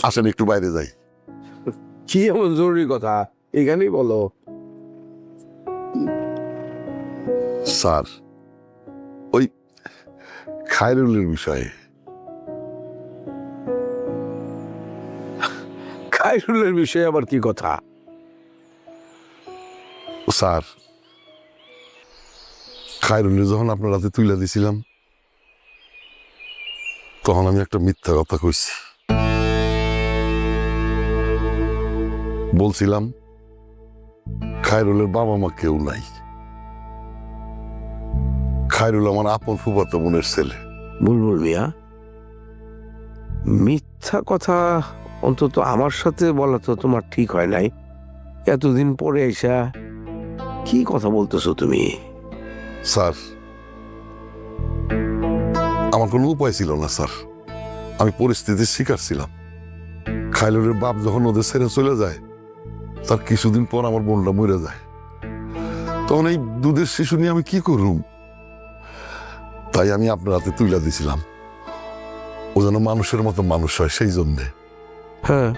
আসেন একটু বাইরে যাই। কি এমন জরুরি কথা এখানেই বলো। স্যার, ওই খায়রুলের বিষয়ে। খায়রুলের বিষয়ে আবার কি কথা? স্যার, খায়রুলের যখন আপনার হাতে তুলে দিছিলাম তখন আমি একটা মিথ্যা কথা কইছি। বলছিলাম খায়রুলের বাবা মা কেউ নাই, খায়রুল আমার আপন ফুফাতো বোনের ছেলে। বুলবুল মিয়া, মিথ্যা কথা অন্তত আমার সাথে বলা তো তোমার ঠিক হয় নাই। এতদিন পরে এসা কি কথা বলতেছো তুমি? স্যার, আমার কোনো উপায় ছিল না স্যার, আমি পরিস্থিতির শিকার ছিলাম। খায়রুলের বাপ যখন ওদের ছেড়ে চলে যায় তার কিছুদিন পর আমার বোনটা মরে যায়। তখন এই দুধের শিশু নিয়ে আমি কি করুম, তাই আমি আপনার হাতে তুলে দিছিলাম। ও যেন মানুষের মতো মানুষ হয়, সেই জন্যে। হ্যাঁ,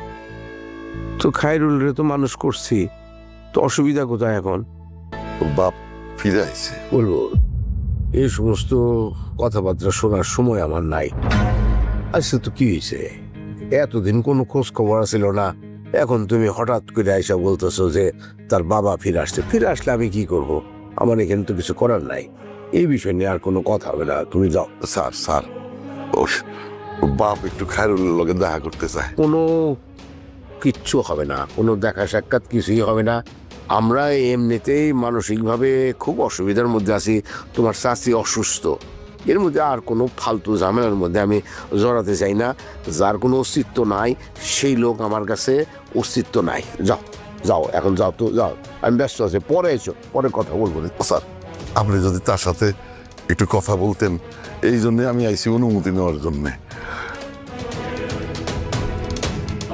তো খায়রুল রে তো মানুষ করছি, তো অসুবিধা কোথায় এখন? ওর বাপ ফিরে আইছে। বলবো এই সমস্ত কথাবার্তা শোনার সময় আমার নাই। আচ্ছা, তো কি হয়েছে? এতদিন কোনো খোঁজ খবর ছিল না, এখন তুমি হঠাৎ করে আইসা বলতেছো যে তার বাবা ফিরে আসছে। ফিরে আসলে আমি কি করব? আমার এখানে তো কিছু করার নাই। এই বিষয় নিয়ে আর কোনো কথা হবে না, তুমি যাও। স্যার স্যার, ওর বাপ একটু খায়রুলের লগে দেখা করতে চায়। কোনো কিচ্ছু হবে না, কোনো দেখা সাক্ষাৎ কিছুই হবে না। আমরা এমনিতেই মানসিকভাবে খুব অসুবিধার মধ্যে আছি। তোমার চাচি অসুস্থ, এর মধ্যে আর কোনো ফালতু ঝামেলার মধ্যে আমি জড়াতে চাই না। যার কোনো অস্তিত্ব নাই সেই লোক আমার কাছে অস্তিত্ব নাই। যাও যাও, এখন যাও তো, যাও। আমি ব্যস্ত আছি, পরে এসো, পরে কথা বলবো। স্যার, আপনি যদি তার সাথে একটু কথা বলতেন, এই জন্যে আমি আইসি অনুমতি নেওয়ার জন্যে।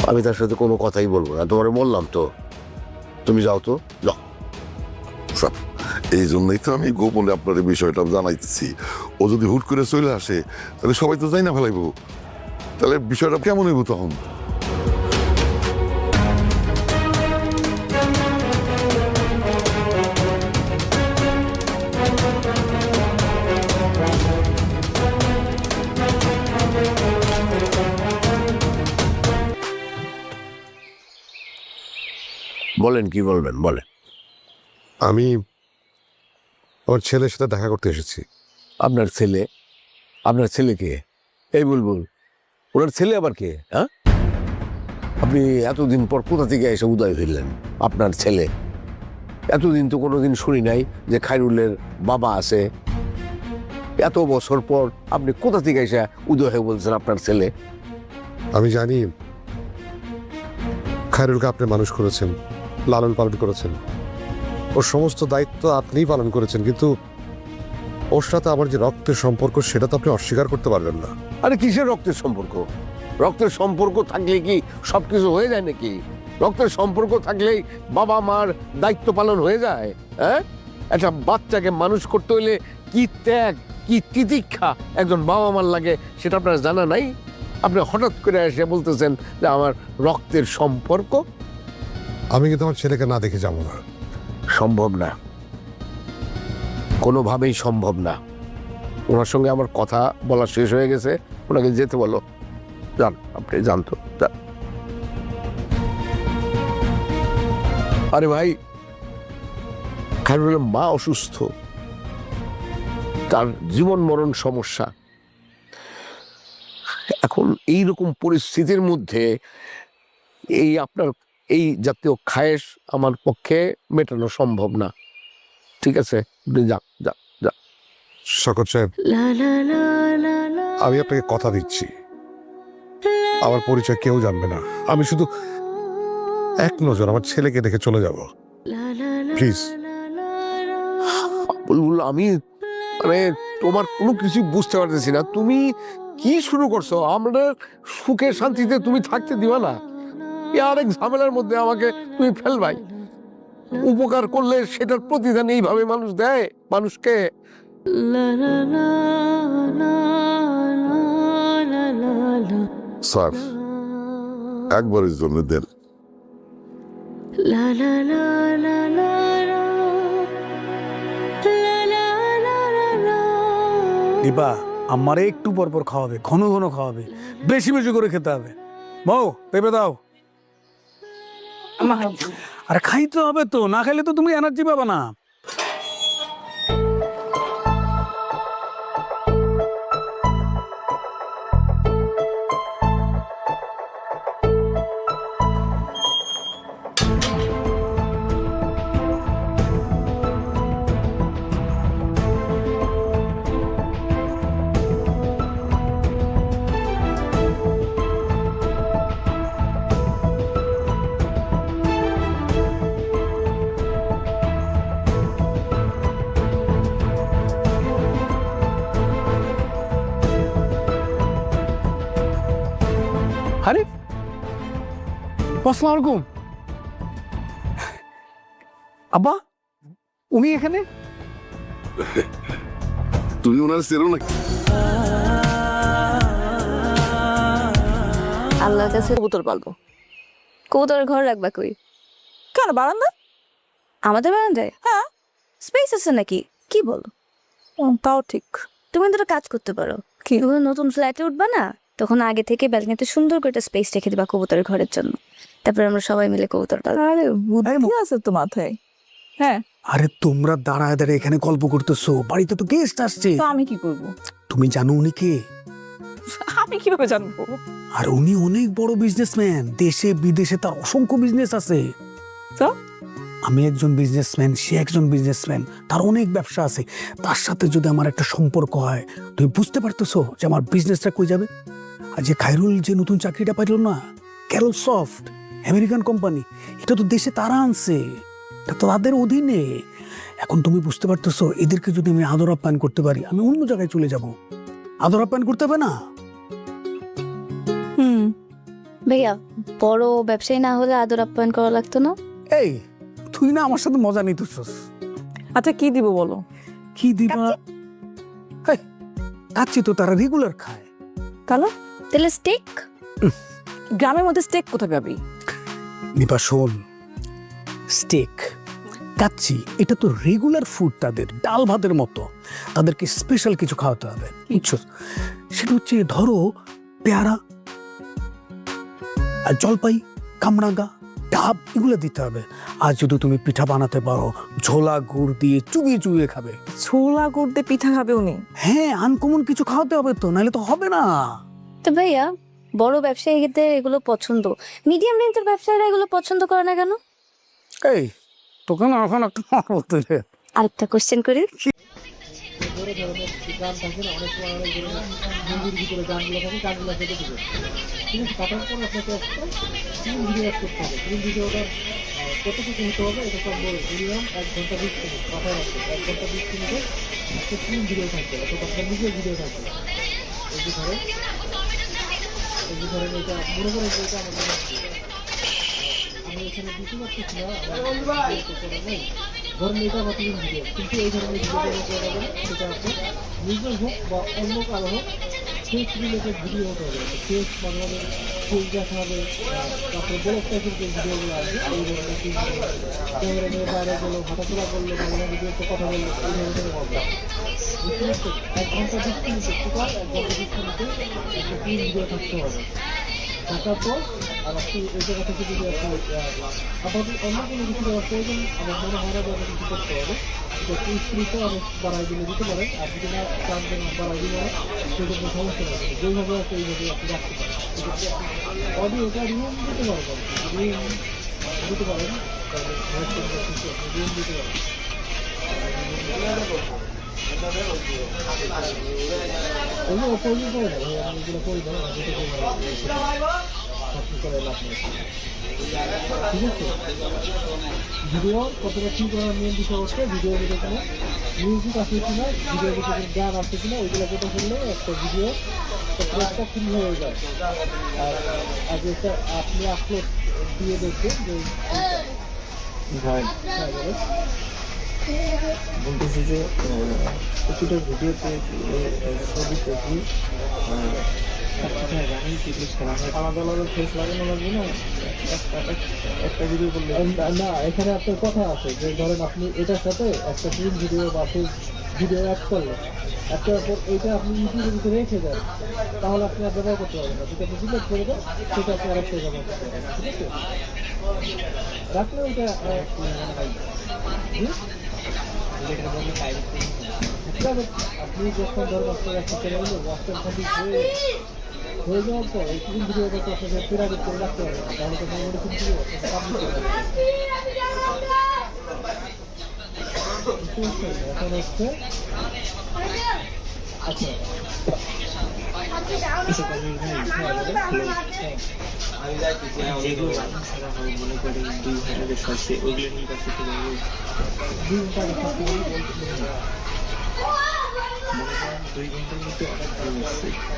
আমি তার সাথে কোনো কথাই বলবো না, তোমারে বললাম তো। তুমি যাও তো, যাও। স্যার, এই জন্যই তো আমি গোপনে আপনার এই বিষয়টা জানাইতেছি। ও যদি হুট করে চলে আসে তাহলে সবাই তো যাই না ফেলাইব, তাহলে বিষয়টা কেমন হইব তখন? বলেন, কি বলবেন বলেন। আমি আমার ছেলের সাথে দেখা করতে এসেছি। আপনার ছেলে? আপনার ছেলে কে? এই বুলবুল, ওনার ছেলে আবার কে? হ্যাঁ, আপনি এতদিন পর কোথা থেকে এসে উদয় হইলেন? আপনার ছেলে? এতদিন তো কোনোদিন শুনি নাই যে খায়রুলের বাবা আছে। এত বছর পর আপনি কোথা থেকে এসে উদয় হয়ে বলছেন আপনার ছেলে? আমি জানি খায়রুলকে আপনি মানুষ করেছেন, লালন পালন করেছেন, ওর সমস্ত দায়িত্ব আপনিই পালন করেছেন, কিন্তু ওর সাথে আমার যে রক্তের সম্পর্ক সেটা তো আপনি অস্বীকার করতে পারবেন না। আরে কিসের রক্তের সম্পর্ক? রক্তের সম্পর্ক থাকলে কি সবকিছু হয়ে যায় নাকি? রক্তের সম্পর্ক থাকলেই বাবা মার দায়িত্ব পালন হয়ে যায়? হ্যাঁ, একটা বাচ্চাকে মানুষ করতে হইলে কি ত্যাগ, কি তিতিক্ষা একজন বাবা মার লাগে সেটা আপনার জানা নাই? আপনি হঠাৎ করে এসে বলতেছেন যে আমার রক্তের সম্পর্ক। আমি কিন্তু আমার ছেলেকে না দেখে যাবো না। সম্ভব না, কোনোভাবেই সম্ভব না। ওনার সঙ্গে আমার কথা বলা শেষ হয়ে গেছে, ওনাকে যেতে বলো। যান, আপনি জানতো। আরে ভাই, খায়রুলের মা অসুস্থ, তার জীবন মরণ সমস্যা। এখন এইরকম পরিস্থিতির মধ্যে এই আপনার এই জাতীয় খায়েশ আমার পক্ষে মেটানো সম্ভব না। ঠিক আছে, আপনি যান যান যান। শকত সাহেব, আমি আপনাকে কথা দিচ্ছি আমার পরিচয় কেউ জানবে না। আমি শুধু এক নজর আমার ছেলেকে দেখে চলে যাব, প্লিজ। বুলবুল, আমি মানে তোমার কোনো কিছু বুঝতে পারতেছি না। তুমি কি শুরু করছো? আমরা সুখে শান্তিতে তুমি থাকতে দিবা না? আরেক ঝামেলার মধ্যে আমাকে তুমি ফেলবাই। উপকার করলে সেটার প্রতিদান এইভাবে মানুষ দেয় মানুষকে? স্যার, একবারের জন্য দেন। দীপা আমারে একটু পর পর খাওয়াবে, ঘন ঘন খাওয়াবে, বেশি বেশি করে খেতে হবে। বউ পেঁপে দাও। আরে খাইতে হবে তো, না খাইলে তো তুমি এনার্জি পাবে না। আরে আসসালামু আলাইকুম। আব্বা উনি এখানে? তুমি ওনার চেনো নাকি? আল্লাহর কাছে কবুতর পালবো। কবুতরের ঘর রাখবা কই? কেন বারান্দা? আমাদের বারান্দায়? হ্যাঁ। স্পেস আছে নাকি? কি বলো? তাও ঠিক। তুমি তো একটা কাজ করতে পারো। কি? যখন নতুন ফ্ল্যাটে উঠবা না, তখন আগে থেকে ব্যালকনিতে সুন্দর করে একটা স্পেস রেখে দিবা কবুতরের ঘরের জন্য। তারপর আমরা সবাই মিলে কবুতর পালবো। আরে বুদ্ধি আছে তো মাথায়। হ্যাঁ, আরে তোমরা দাঁড়ায় দাঁড়ায় এখানে গল্প করতেছো, বাড়িতে তো গেস্ট আসছে। তো আমি কি করব? তুমি জানো উনি কে? আমি কিভাবে জানবো? আর উনি অনেক বড় বিজনেসম্যান, দেশে বিদেশে তার অসংখ্য বিজনেস আছে। তো আমি একজন বিজনেসম্যান, সে একজন বিজনেসম্যান, তার অনেক ব্যবসা আছে। তার সাথে যদি আমার একটা সম্পর্ক হয়, তুমি বুঝতে পারতেছো যে আমার বিজনেসটা কই যাবে। আর যে খায়রুল যে নতুন চাকরিটা পাইল না, ক্যারল সফট, আমেরিকান কোম্পানি, এটা তো দেশে তারা আনছে, এটা তো তাদের অধীনে। এখন তুমি বুঝতে পারতেছো, এদেরকে যদি আমি আদর আপ্যায়ন করতে পারি, আমি অন্য জায়গায় চলে যাব। আদর আপ্যায়ন করতে হবে না? ভাইয়া, বড় ব্যবসায়ী না হলে আদর আপ্যায়ন করা লাগতো না? এই তুই না আমার সাথে মজা নিতেছস। আচ্ছা কি দিব বলো? কি দিবা? এই, কাচ্চি তো তারা রেগুলার খায়। তাহলে স্টেক? গ্রামের মধ্যে স্টেক কোথায় পাবি? নিপা শোন, স্টেক কাচ্চি এটা তো রেগুলার ফুড, তাদের ডাল ভাতের মতো। তাদেরকে স্পেশাল কিছু খাওয়াতে হবে, বুঝছো? সেটা হচ্ছে ধরো পেয়ারা আর জলপাই, কামরাঙ্গা, ডাব, এগুলো দিতে হবে। আর যদি তুমি পিঠা বানাতে পারো, ঝোলা গুড় দিয়ে চুবিয়ে চুবিয়ে খাবে। ছোলা গুড় দিয়ে পিঠা খাবে উনি? হ্যাঁ, আনকমন কিছু খাওয়াতে হবে তো, নাহলে তো হবে না। তো ভাইয়া, বড় ব্যবসায়ীদের এগুলো পছন্দ, মিডিয়াম রেঞ্জের ব্যবসায়ীরা এগুলো পছন্দ করে না কেন? এই তোকে না এখন একটা বলতে হবে। আরেকটা কোশ্চেন করি। ধরেন এটা প্রতিদিন ভিডিও, কিন্তু এই ধরনের ভিডিও সেটা আপনি নিজের হোক বা অন্য কারো হোক, ফেস রিলেটেড ভিডিও হতে হবে। ফেস মাঝে মাঝে ফেস দেখা হবে, তারপরে ব্লগ টাইপের যে ভিডিওগুলো আছে এই ধরনের ক্যামেরা নিয়ে বাইরে গেলো, হাঁটাচলা করলো, মাঝে মাঝে দু একটা কথা বললো, এই ধরনের হবে। 1 ঘন্টা 20 মিনিটে টোটাল 1 ঘন্টা 20 মিনিটে একটা ফুল ভিডিও থাকতে হবে। থাকার পর আর আপনি এই জায়গা থেকে যদি আপনি আপাতত অন্য কোনো কিছু দেওয়ার প্রয়োজন আমার মনে হয় না, কিছু করতে হবে। তো স্ক্রিনটা অনেক বাড়াই দিলে দিতে পারেন, আর যদি না চান যে বাড়াই দিলে সেজন্য সমস্যা নেই, যেইভাবে আছে এইভাবে আপনি রাখতে পারেন। সেক্ষেত্রে আপনি অডিওটা রিউম দিতে পারবেন, রিউম দিতে পারেন, রিউম দিতে পারেন। ওগুলো প্রয়োজন পড়ে না, এগুলো করি না, করে লাভ নেই। ঠিক আছে, ভিডিও কতটা ঠিক করার মেন বিষয় হচ্ছে ভিডিওর ভিতরে কোনো মিউজিক আছে কিনা, ভিডিওর ভিতরে গান আছে কিনা, ওইগুলো কেটে ফেললে একটা ভিডিও একটা ফিল হয়ে যায়। আর যেটা আপনি আপলোড দিয়ে দেখবেন যে বলতেছি যে প্রতিটা ভিডিওতে ছবিতে কি আলাদা আলাদা ফেস লাগানো লাগবে না, একটা ভিডিও করলে না। এখানে আপনার কথা আছে যে ধরেন আপনি এটার সাথে একটা ফিল্ম ভিডিও বা ভিডিও অ্যাড করলেন, অ্যাড করার পর এইটা আপনি ইউটিউবে যদি রেখে দেন তাহলে আপনি আর ব্যবহার করতে পারবেন না। যদি আপনি ডিলিট করে দেন সেটা আপনি আরেকটা ব্যবহার করতে পারবেন, ঠিক আছে? রাখলে ওইটা আপনি যখন ধরুন আপনার একটা চ্যানেল ওয়াটসঅ্যাপ কমপ্লিট হয়ে যাওয়ার পর এই ফিল্ম ভিডিওটা তো আপনাকে প্রাইভেট করে রাখতে হবে না, তাহলে তো মেমোরি কিন্তু পাবলিক করে রাখতে হবে। এখন হচ্ছে আচ্ছা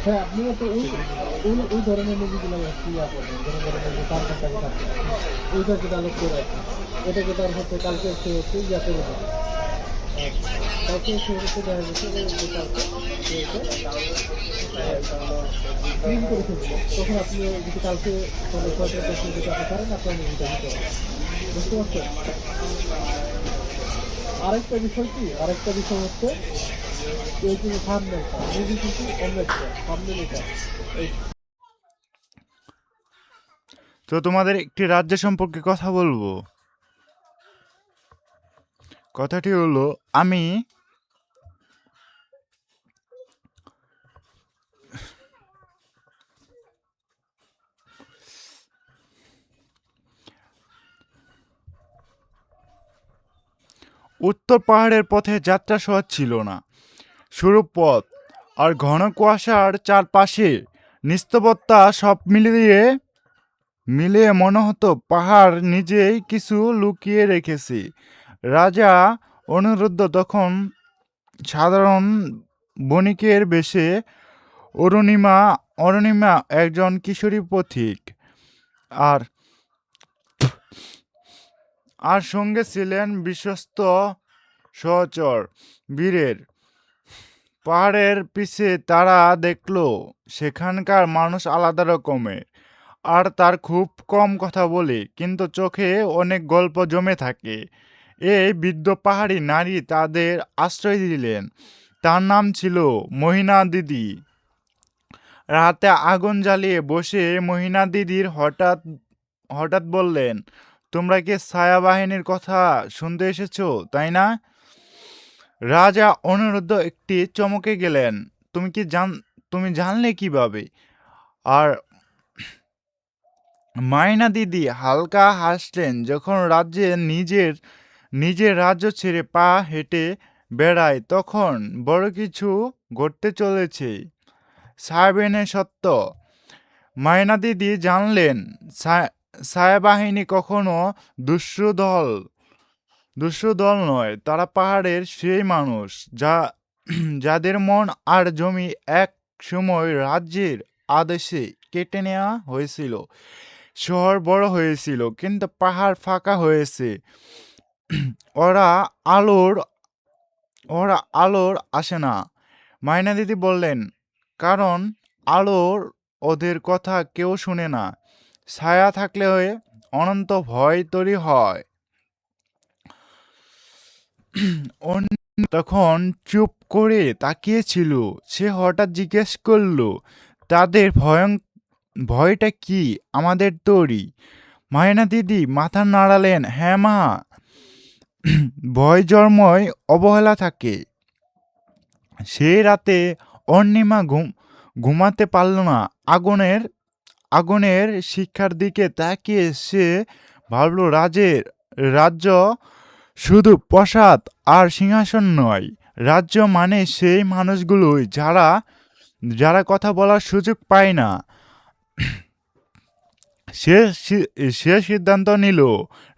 হ্যাঁ, আপনিও তো ওই ধরনের মুভিগুলো ইয়া করবেন, যেন ধরনের যে তার কাছে থাকবে ওইটাকে ডাউনলোড করে রাখবেন, এটাকে তার হচ্ছে কালকে সে হচ্ছে ইয়া করে দেবে, কালকে সে হচ্ছে দেখা যাচ্ছে যে কালকে প্রিন্ট করে ফেলবে, তখন আপনি যদি কালকে সকাল 6টার পর যদি আপনি পারেন আপনার মুভিটা দিতে হবে, বুঝতে পারছেন? আরেকটা বিষয় হচ্ছে এই যে থাম্বনেলটা, মুভি কিন্তু অন্য একটা থাম্বনেল এটা তো তোমাদের একটি রাজ্য সম্পর্কে কথা বলবো। কথাটি হলো, আমি উত্তর পাহাড়ের পথে যাত্রা সহজ ছিল না। সরু পথ আর ঘন কুয়াশার চারপাশে নিস্তবতা সব মিলিয়ে মনে হতো পাহাড় নিজেই কিছু লুকিয়ে রেখেছে। রাজা অনিরুদ্ধ তখন সাধারণ বণিকের বেশে, অরুণিমা একজন কিশোরী পথিক, আর আর সঙ্গে ছিলেন বিশ্বস্ত সহচর বীরের। পাহাড়ের পিছে তারা দেখলো সেখানকার মানুষ আলাদা রকমের, আর তার খুব কম কথা বলে, কিন্তু চোখে অনেক গল্প জমে থাকে। এই বৃদ্ধ পাহাড়ি নারী তাদের আশ্রয় দিলেন। তার নাম ছিল মহিনা দিদি। রাতে আগুন জ্বালিয়ে বসে মহিনা দিদির হঠাৎ বললেন, তোমরা কি ছায়া বাহিনীর কথা শুনতে এসেছো, তাই না? রাজা অনিরুদ্ধ একটি চমকে গেলেন। তুমি জানলে কিভাবে? আর মাইনা দিদি হালকা হাসলেন। যখন রাজ্যে নিজের রাজ্য ছেড়ে পা হেঁটে বেড়ায়, তখন বড় কিছু ঘটতে চলেছে। সাহেবেনে সত্য। মাইনা দিদি জানলেন, ছায়া বাহিনী কখনো দুষ্টু দল নয়। তারা পাহাড়ের সেই মানুষ যাদের মন আর জমি এক সময় রাজ্যের আদেশে কেটে নেওয়া হয়েছিল। শহর বড় হয়েছিল, কিন্তু পাহাড় ফাঁকা হয়েছে। ওরা আলোর আসে না। মাইনা দিদি বললেন, কারণ আলোর ওদের কথা কেউ শুনে না। ছায়া থাকলে অনন্ত ভয় তৈরি হয়। তখন চুপ করে তাকিয়েছিল। সে হঠাৎ জিজ্ঞেস করলো, তাদের ভয়টা কি আমাদের তৈরি? মাইনা দিদি মাথা নাড়ালেন, হ্যাঁ মা, ভয় জন্ময় অবহেলা থাকে। সেই রাতে অর্ণিমা ঘুমাতে পারল না। আগুনের শিক্ষার দিকে তাকিয়ে সে ভাবল, রাজ্য শুধু প্রাসাদ আর সিংহাসন নয়। রাজ্য মানে সেই মানুষগুলোই যারা কথা বলার সুযোগ পায় না। সে সিদ্ধান্ত নিল,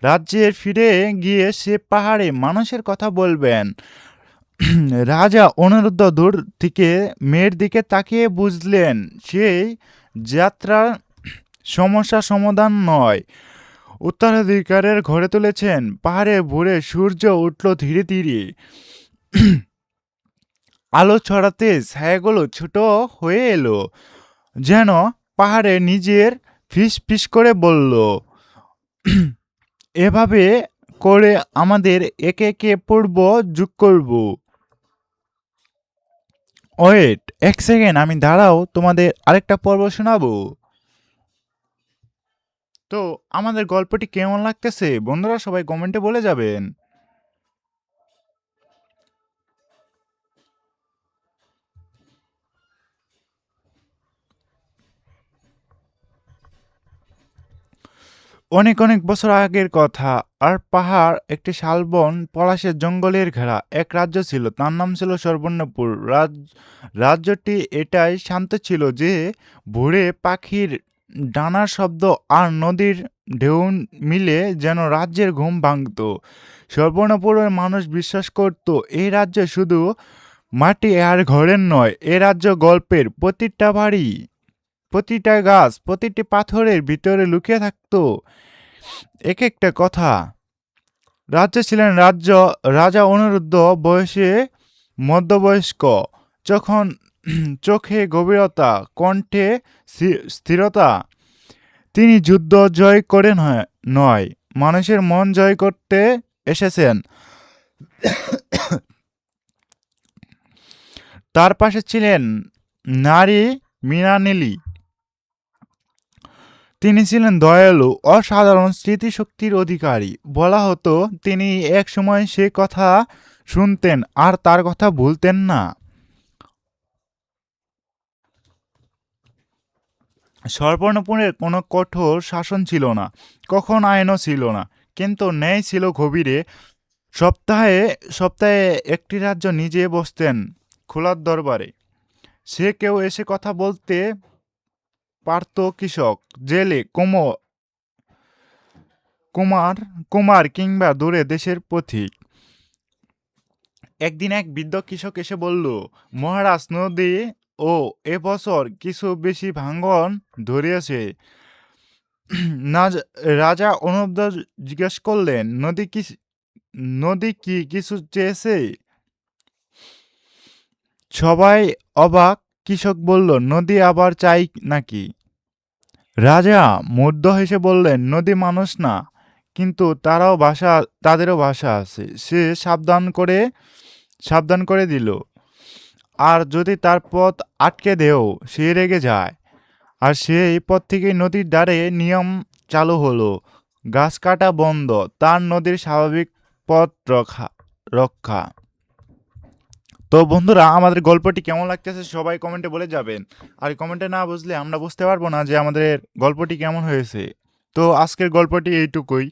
রাজ্যে ফিরে গিয়ে সে পাহাড়ে মানুষের কথা বলবেন। রাজা অনিরুদ্ধ দূর থেকে মেয়ের দিকে তাকিয়ে বুঝলেন, সেই যাত্রা সমস্যা সমাধান নয়, উত্তরাধিকারের ঘরে তুলেছেন। পাহাড়ে ভোরে সূর্য উঠল ধীরে ধীরে। আলো ছড়াতে ছায়াগুলো ছোট হয়ে এলো। যেন পাহাড়ে নিজের ফিস ফিস করে বলল, এভাবে করে আমাদের একে একে পূর্ব যোগ করব। ওয়েট, এক সেকেন্ড, আমি দাঁড়াও, তোমাদের আরেকটা পর্ব শোনাবো। তো আমাদের গল্পটি কেমন লাগতেছে বন্ধুরা সবাই কমেন্টে বলে যাবেন। অনেক অনেক বছর আগের কথা, আর পাহাড় একটি শালবন পলাশের জঙ্গলের ঘেরা এক রাজ্য ছিল। তার নাম ছিল সুবর্ণপুর। রাজ্যটি এটাই শান্ত ছিল যে ভোরে পাখির ডানার শব্দ আর নদীর ঢেউ মিলে যেন রাজ্যের ঘুম ভাঙত। সুবর্ণপুরের মানুষ বিশ্বাস করত এই রাজ্য শুধু মাটি আর ঘরের নয়, এ রাজ্য গল্পের। প্রতিটা বাড়ি, প্রতিটা গাছ, প্রতিটি পাথরের ভিতরে লুকিয়ে থাকতো এক একটা কথা। রাজ্যে ছিলেন রাজা অনিরুদ্ধ, বয়সে মধ্যবয়স্ক, যখন চোখে গভীরতা, কণ্ঠে স্থিরতা। তিনি যুদ্ধ জয় করে নয়, মানুষের মন জয় করতে এসেছেন। তার পাশে ছিলেন নারী মৃণালিনী। তিনি ছিলেন দয়ালু, অসাধারণ স্মৃতিশক্তির অধিকারী। বলা হতো তিনি এক সময় সে কথা শুনতেন আর তার কথা ভুলতেন না। সুবর্ণপুরের কোনো কঠোর শাসন ছিল না, কখন আইনও ছিল না, কিন্তু ন্যায় ছিল গভীরে। সপ্তাহে সপ্তাহে একটি রাজ্য নিজে বসতেন খোলার দরবারে। সে কেউ এসে কথা বলতে পারত, কৃষক, জেলে, কুমার কিংবা দূরে দেশের পথিক। একদিন এক বৃদ্ধ কৃষক এসে বলল, মহারাজ, নদী ও এবছর কিছু বেশি ভাঙন ধরিয়েছে। রাজা অনুব্ধ জিজ্ঞেস করলেন, নদী কি কিছু চেয়েছে? সবাই অবাক। কৃষক বলল, নদী আবার চাই নাকি? রাজা মুগ্ধ হেসে বললেন, নদী মানুষ না, কিন্তু তাদেরও ভাষা আছে। সে সাবধান করে দিল, আর যদি তার পথ আটকে দেও সে রেগে যায়। আর সেই পথ থেকে নদীর ধারে নিয়ম চালু হলো, গাছ কাটা বন্ধ, তার নদীর স্বাভাবিক পথ রক্ষা। তো বন্ধুরা, আমাদের গল্পটি কেমন লাগতেছে সবাই কমেন্টে বলে যাবেন। আর কমেন্টে না বুঝলে আমরা বুঝতে পারবো না যে আমাদের গল্পটি কেমন হয়েছে। তো আজকের গল্পটি এইটুকুই।